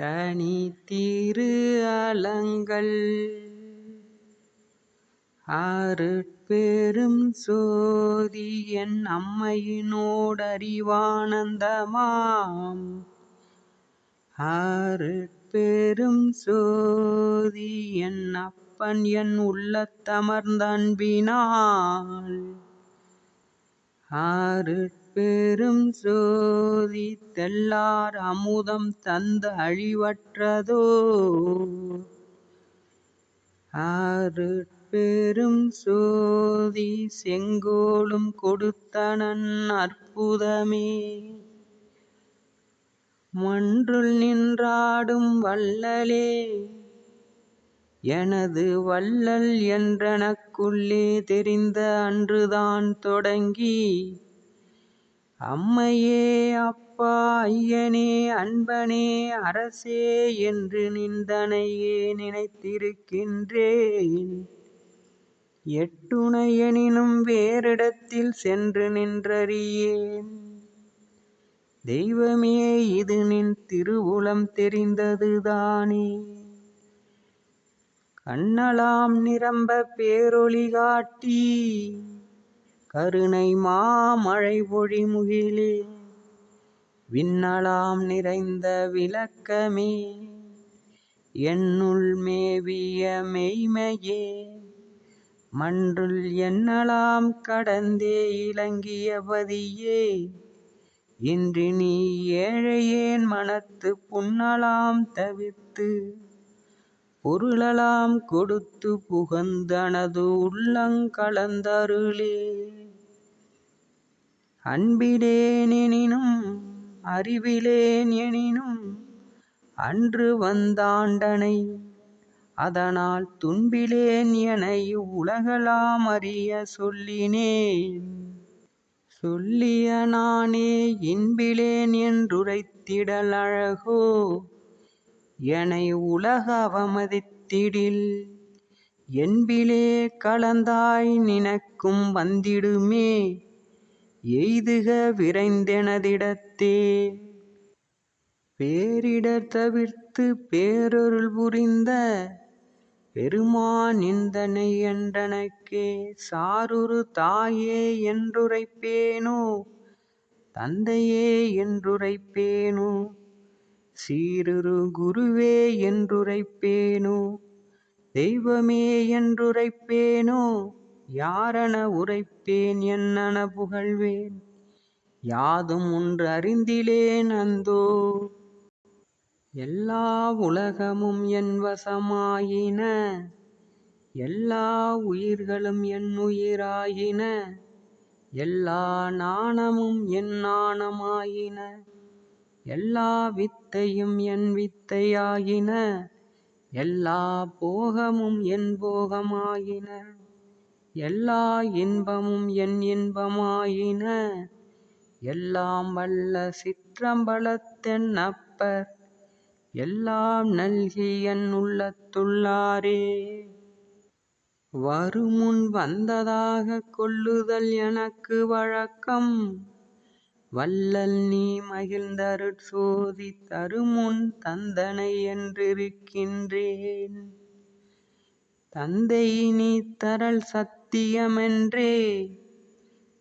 தனி திரு அலங்கள் அருட்பெரும் சோதி என் அம்மையினோடறிவானந்தமாம் அருட்பெரும் சோதி என் அப்பன் என் உள்ளத்தமர்ந்த அன்பினால் அருட்பெரும் சோதி தெள்ளார் அமுதம் தந்த அழிவற்றதோ அருட்பெரும் சோதி செங்கோலும் கொடுத்தனன் அற்புதமே மன்றுள் நின்றாடும் வள்ளலே எனது வள்ளல் என்றனக்குள்ளே தெரிந்த அன்றுதான் தொடங்கி அம்மையே அப்பா ஐயனே அன்பனே அரசே என்று நின்றனையே நினைத்திருக்கின்றேன். எட்டுணையெனினும் வேறிடத்தில் சென்று நின்றறியேன். தெய்வமே இது நின் திருவுளம் தெரிந்ததுதானே. கண்ணலாம் நிரம்ப பேரொளி காட்டி கருணை மாமழை பொழி முகிலே விண்ணலாம் நிறைந்த விளக்கமே என்னுள் மேவிய மெய்மையே மன்றுள் என்னலாம் கடந்தே இலங்கிய பதியே இன்று நீ ஏழையேன் மனத்து புண்ணலாம் தவிர்த்து பொருளலாம் கொடுத்து புகந்தனது உள்ளங்கலந்தருளே. அன்பிலேன் எனினும் அறிவிலேன் எனினும் அன்று வந்தாண்டனை அதனால் துன்பிலேன் என இவ்வுலகலாம் அறிய சொல்லினேன். சொல்லிய நானே இன்பிலேன் என்றுரைத்திடல் அழகோ எனை உலக அவமதித்திடில் என்பிலே கலந்தாய் நினக்கும் வந்திடுமே எய்துக விரைந்தெனதிடத்தே. பேரிடர் தவிர்த்து பேரருள் புரிந்த பெருமான் நிந்தனை என்றனக்கே சாருரு தாயே என்றுரைப்பேனோ தந்தையே என்றுரைப்பேனோ சீருரு குருவே என்றுரைப்பேனோ தெய்வமே என்றுரைப்பேனோ யாரென உரைப்பேன் என்னென புகழ்வேன் யாதும் ஒன்று அறிந்திலேன் அந்தோ. எல்லா உலகமும் என் வசமாயின எல்லா உயிர்களும் என் உயிராயின எல்லா நாணமும் என் நாணமாயின எல்லா வித்தையும் என் வித்தையாயின எல்லா போகமும் என் போகமாயின எல்லா இன்பமும் என் இன்பமாயின எல்லாம் வல்ல சிற்றம்பலத்தென் அப்பர் எல்லாம் நல்கி என் உள்ளத்துள்ளாரே. வருமுன் வந்ததாக கொள்ளுதல் எனக்கு வழக்கம் வள்ளல் நீ மகிழ்ந்தருட் சோதி தருமுன் தந்தனை என்றிருக்கின்றேன். தந்தை நீ தரல் சத்தியமென்றே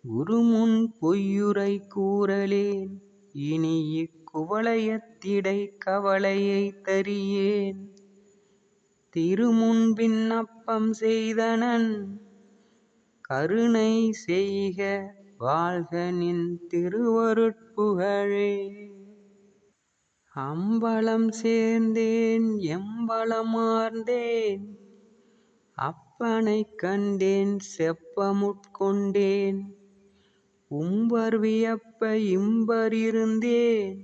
குருமுன் பொய்யுரை கூறலேன் இனி இக்குவளையத்திடை கவலையை தறியேன். திருமுன் விண்ணப்பம் செய்தனன் கருணை செய்க வாழ்க நின் திருவருட்புகழே. அம்பலம் சேர்ந்தேன் எம்பலமார்ந்தேன் அப்பனை கண்டேன் செப்பமுட்கொண்டேன் உம்பர் வியப்ப இம்பரிருந்தேன்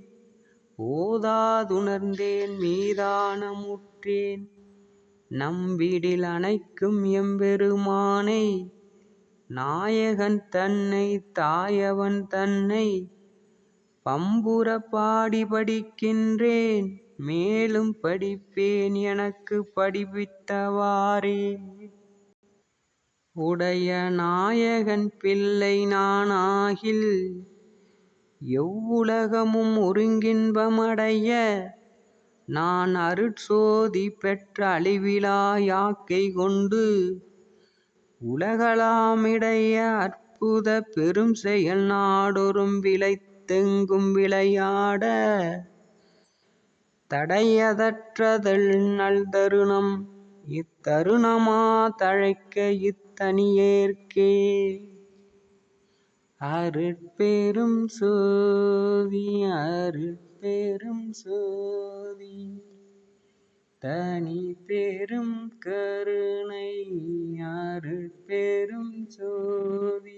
ஓதாதுணர்ந்தேன் மீதானமுற்றேன் நம்பிடில் அணைக்கும் எம்பெருமானை நாயகன் தன்னை தாயவன் தன்னை பம்புற பாடி படிக்கின்றேன் மேலும் படிப்பேன் எனக்கு படிப்பித்தவாறே. உடைய நாயகன் பிள்ளை நானாகில் எவ்வுலகமும் ஒருங்கின்பமடைய நான் அருட்சோதி பெற்ற அழிவிலா யாக்கை கொண்டு உலகளாமிடைய அற்புத பெரும் செயல் நாடொரும் விளைத்தெங்கும் விளையாட தடையதற்றதல் நல்தருணம் இத்தருணமா தழைக்க இத்தனியேற்கே. அருட்பெரும் சோதி அருட்பெரும் சோதி தனி பெரும் கருணை அருட்பெரும் சோதி.